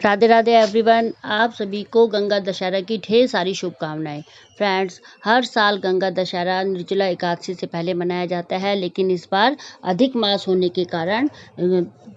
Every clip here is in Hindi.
राधे राधे एवरीवन। आप सभी को गंगा दशहरा की ढेर सारी शुभकामनाएं। फ्रेंड्स, हर साल गंगा दशहरा निर्जला एकादशी से पहले मनाया जाता है, लेकिन इस बार अधिक मास होने के कारण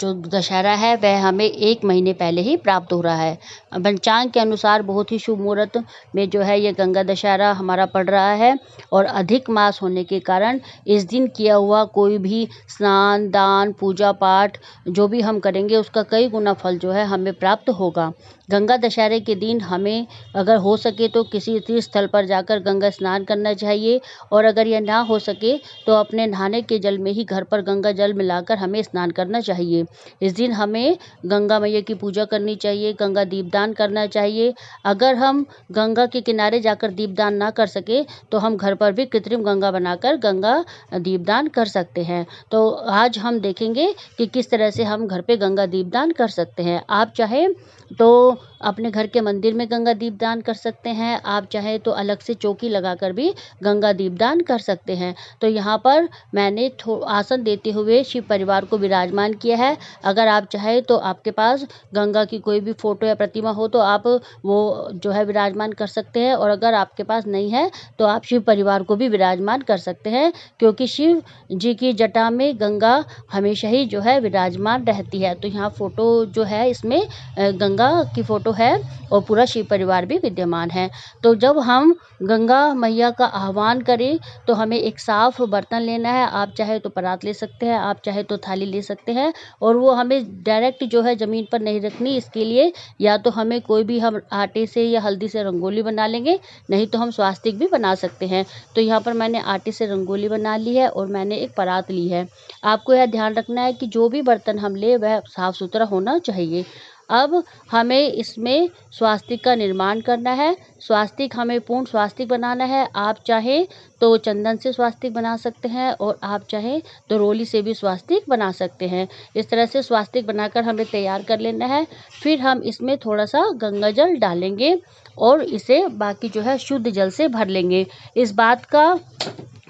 जो दशहरा है वह हमें 1 महीने पहले ही प्राप्त हो रहा है। पंचांग के अनुसार बहुत ही शुभ मुहूर्त में जो है ये गंगा दशहरा हमारा पड़ रहा है, और अधिक मास होने के कारण इस दिन किया हुआ कोई भी स्नान, दान, पूजा पाठ जो भी हम करेंगे उसका कई गुना फल जो है हमें प्राप्त होगा। गंगा दशहरे के दिन हमें अगर हो सके तो किसी तीर्थ स्थल पर जाकर गंगा स्नान करना चाहिए, और अगर यह ना हो सके तो अपने नहाने के जल में ही घर पर गंगा जल मिलाकर हमें स्नान करना चाहिए। इस दिन हमें गंगा मैया की पूजा करनी चाहिए, गंगा दीपदान करना चाहिए। अगर हम गंगा के किनारे जाकर दीपदान ना कर सके तो हम घर पर भी कृत्रिम गंगा बनाकर गंगा दीपदान कर सकते हैं। तो आज हम देखेंगे कि किस तरह से हम घर पे गंगा दीपदान कर सकते हैं। आप चाहे तो अपने घर के मंदिर में गंगा दीपदान कर सकते हैं, आप चाहे तो अलग से चौकी लगाकर भी गंगा दीपदान कर सकते हैं। तो यहाँ पर मैंने आसन देते हुए शिव परिवार को विराजमान किया है। अगर आप चाहे तो आपके पास गंगा की कोई भी फोटो या प्रतिमा हो तो आप वो जो है विराजमान कर सकते हैं, और अगर आपके पास नहीं है तो आप शिव परिवार को भी विराजमान कर सकते हैं, क्योंकि शिव जी की जटा में गंगा हमेशा ही जो है विराजमान रहती है। तो यहाँ फोटो जो है इसमें गंगा की फोटो है और पूरा शिव परिवार भी विद्यमान है। तो जब हम गंगा मैया का आह्वान करें तो हमें एक साफ बर्तन लेना है। आप चाहे तो परात ले सकते हैं, आप चाहे तो थाली ले सकते हैं, और वो हमें डायरेक्ट जो है ज़मीन पर नहीं रखनी। इसके लिए या तो हमें कोई भी हम आटे से या हल्दी से रंगोली बना लेंगे, नहीं तो हम स्वास्तिक भी बना सकते हैं। तो यहाँ पर मैंने आटे से रंगोली बना ली है और मैंने एक परात ली है। आपको यह ध्यान रखना है कि जो भी बर्तन हम ले वह साफ सुथरा होना चाहिए। अब हमें इसमें स्वास्तिक का निर्माण करना है। स्वास्तिक हमें पूर्ण स्वास्तिक बनाना है। आप चाहें तो चंदन से स्वास्तिक बना सकते हैं, और आप चाहें तो रोली से भी स्वास्तिक बना सकते हैं। इस तरह से स्वास्तिक बनाकर हमें तैयार कर लेना है। फिर हम इसमें थोड़ा सा गंगा जल डालेंगे और इसे बाकी जो है शुद्ध जल से भर लेंगे। इस बात का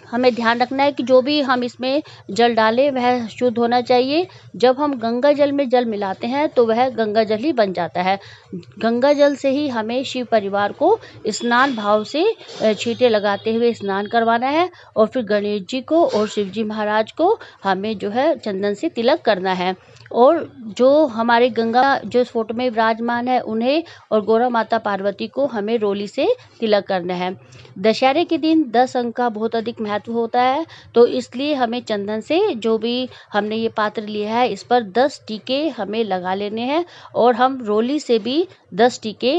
हमें ध्यान रखना है कि जो भी हम इसमें जल डालें वह शुद्ध होना चाहिए। जब हम गंगा जल में जल मिलाते हैं तो वह गंगा जल ही बन जाता है। गंगा जल से ही हमें शिव परिवार को स्नान भाव से छींटे लगाते हुए स्नान करवाना है, और फिर गणेश जी को और शिव जी महाराज को हमें जो है चंदन से तिलक करना है। और जो हमारे गंगा जो इस फोटो में विराजमान है उन्हें और गौरा माता पार्वती को हमें रोली से तिलक करना है। दशहरे के दिन 10 अंक का बहुत अधिक महत्व होता है, तो इसलिए हमें चंदन से जो भी हमने ये पात्र लिया है इस पर 10 टीके हमें लगा लेने हैं, और हम रोली से भी 10 टीके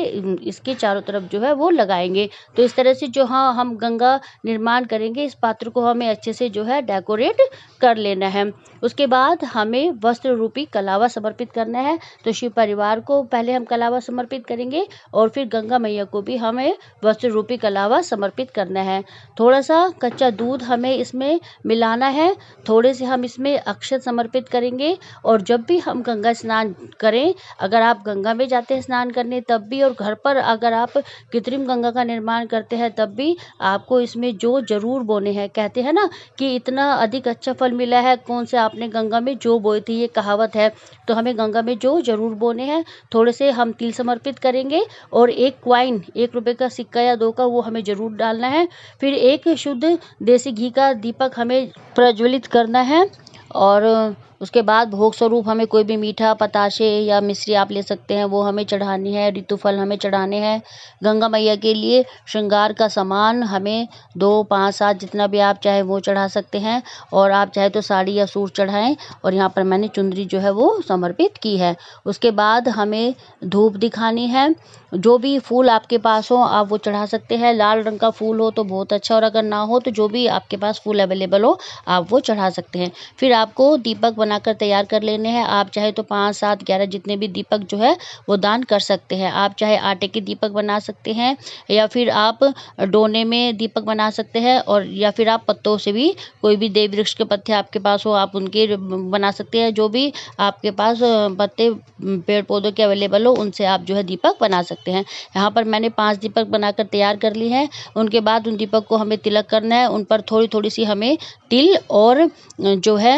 इसके चारों तरफ जो है वो लगाएंगे। तो इस तरह से जो हम गंगा निर्माण करेंगे इस पात्र को हमें अच्छे से जो है डेकोरेट कर लेना है। उसके बाद हमें वस्त्र रूपी कलावा समर्पित करना है। तो शिव परिवार को पहले हम कलावा समर्पित करेंगे, और फिर गंगा मैया को भी हमें वस्त्र रूपी कलावा समर्पित करना है। थोड़ा सा कच्चा दूध हमें इसमें मिलाना है, थोड़े से हम इसमें अक्षत समर्पित करेंगे। और जब भी हम गंगा स्नान करें, अगर आप गंगा में जाते हैं स्नान करने तब भी, और घर पर अगर आप कृत्रिम गंगा का निर्माण करते हैं तब भी, आपको इसमें जो जरूर बोने हैं। कहते हैं ना कि इतना अधिक अच्छा फल मिला है कौन से आपने गंगा में जो बोए थे, ये कहावत है। तो हमें गंगा में जो जरूर बोने हैं। थोड़े से हम तिल समर्पित करेंगे, और एक कॉइन 1 रुपए का सिक्का या 2 का वो हमें जरूर डालना है। फिर एक शुद्ध देसी घी का दीपक हमें प्रज्वलित करना है, और उसके बाद भोग स्वरूप हमें कोई भी मीठा, पताशे या मिश्री आप ले सकते हैं, वो हमें चढ़ानी है। ऋतु फल हमें चढ़ाने हैं। गंगा मैया के लिए श्रृंगार का सामान हमें 2, 5, 7 जितना भी आप चाहे वो चढ़ा सकते हैं, और आप चाहे तो साड़ी या सूट चढ़ाएं। और यहाँ पर मैंने चुंदरी जो है वो समर्पित की है। उसके बाद हमें धूप दिखानी है। जो भी फूल आपके पास हो आप वो चढ़ा सकते हैं। लाल रंग का फूल हो तो बहुत अच्छा, और अगर ना हो तो जो भी आपके पास फूल अवेलेबल हो आप वो चढ़ा सकते हैं। फिर आपको दीपक बनाकर तैयार कर लेने हैं। आप चाहे तो 5, 7, 11 जितने भी दीपक जो है वो दान कर सकते हैं। आप चाहे आटे के दीपक बना सकते हैं, या फिर आप डोने में दीपक बना सकते हैं, और या फिर आप पत्तों से भी, कोई भी देव वृक्ष के पत्ते आपके पास हो आप उनके बना सकते हैं। जो भी आपके पास पत्ते पेड़ पौधों के अवेलेबल हो उनसे आप जो है दीपक बना सकते हैं। यहाँ पर मैंने 5 दीपक बनाकर तैयार कर ली हैं। उनके बाद उन दीपक को हमें तिलक करना है। उन पर थोड़ी थोड़ी सी हमें तिल और जो है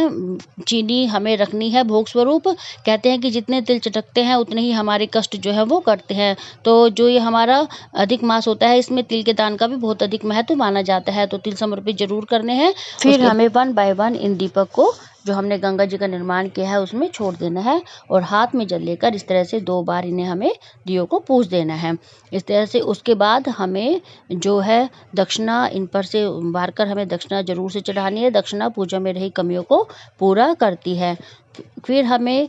चीनी ही हमें रखनी है भोग स्वरूप। कहते हैं कि जितने तिल चटकते हैं उतने ही हमारे कष्ट जो है वो कटते हैं। तो जो ये हमारा अधिक मास होता है इसमें तिल के दान का भी बहुत अधिक महत्व माना जाता है। तो तिल समर्पित जरूर करने हैं। फिर हमें 1 बाय 1 इन दीपक को जो हमने गंगा जी का निर्माण किया है उसमें छोड़ देना है और हाथ में जल लेकर इस तरह से 2 बार इन्हें हमें दियों को पूज देना है। इस तरह से उसके बाद हमें जो है दक्षिणा इन पर से उबार कर हमें दक्षिणा जरूर से चढ़ानी है। दक्षिणा पूजा में रही कमियों को पूरा करती है। फिर हमें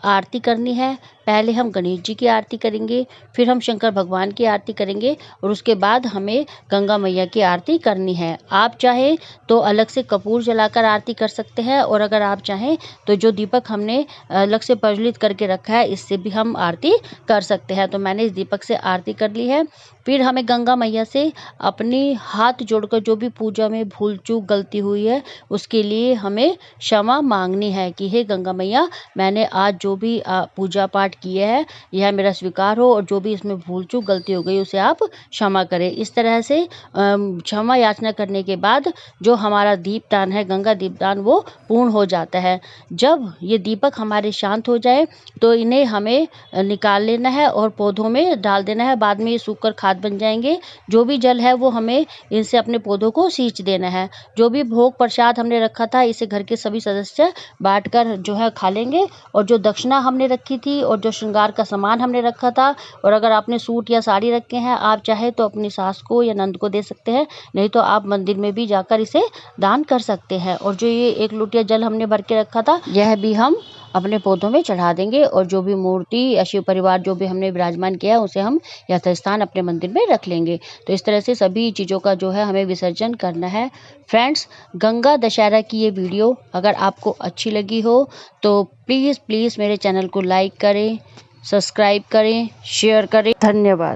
आरती करनी है। पहले हम गणेश जी की आरती करेंगे, फिर हम शंकर भगवान की आरती करेंगे और उसके बाद हमें गंगा मैया की आरती करनी है। आप चाहें तो अलग से कपूर जलाकर आरती कर सकते हैं और अगर आप चाहें तो जो दीपक हमने अलग से प्रज्वलित करके रखा है इससे भी हम आरती कर सकते हैं। तो मैंने इस दीपक से आरती कर ली है। फिर हमें गंगा मैया से अपनी हाथ जोड़कर जो भी पूजा में भूल चूक गलती हुई है उसके लिए हमें क्षमा मांगनी है कि हे गंगा मैया, मैंने आज जो भी पूजा पाठ किया है यह मेरा स्वीकार हो और जो भी इसमें भूल चूक गलती हो गई उसे आप क्षमा करें। इस तरह से क्षमा याचना करने के बाद जो हमारा दीपदान है, गंगा दीपदान, वो पूर्ण हो जाता है। जब ये दीपक हमारे शांत हो जाए तो इन्हें हमें निकाल लेना है और पौधों में डाल देना है। बाद में ये सूखकर खाद बन जाएंगे। जो भी जल है वो हमें इनसे अपने पौधों को सींच देना है। जो भी भोग प्रसाद हमने रखा था इसे घर के सभी सदस्य बांटकर जो है खा लेंगे। और जो दक्षिणा हमने रखी थी और जो श्रृंगार का सामान हमने रखा था, और अगर आपने सूट या साड़ी रखे हैं आप चाहे तो अपनी सास को या नंद को दे सकते हैं, नहीं तो आप मंदिर में भी जाकर इसे दान कर सकते हैं। और जो ये 1 लोटिया जल हमने भर के रखा था यह भी हम अपने पौधों में चढ़ा देंगे। और जो भी मूर्ति या शिव परिवार जो भी हमने विराजमान किया है उसे हम यथास्थान अपने मंदिर में रख लेंगे। तो इस तरह से सभी चीज़ों का जो है हमें विसर्जन करना है। फ्रेंड्स, गंगा दशहरा की ये वीडियो अगर आपको अच्छी लगी हो तो प्लीज़ मेरे चैनल को लाइक करें, सब्सक्राइब करें, शेयर करें। धन्यवाद।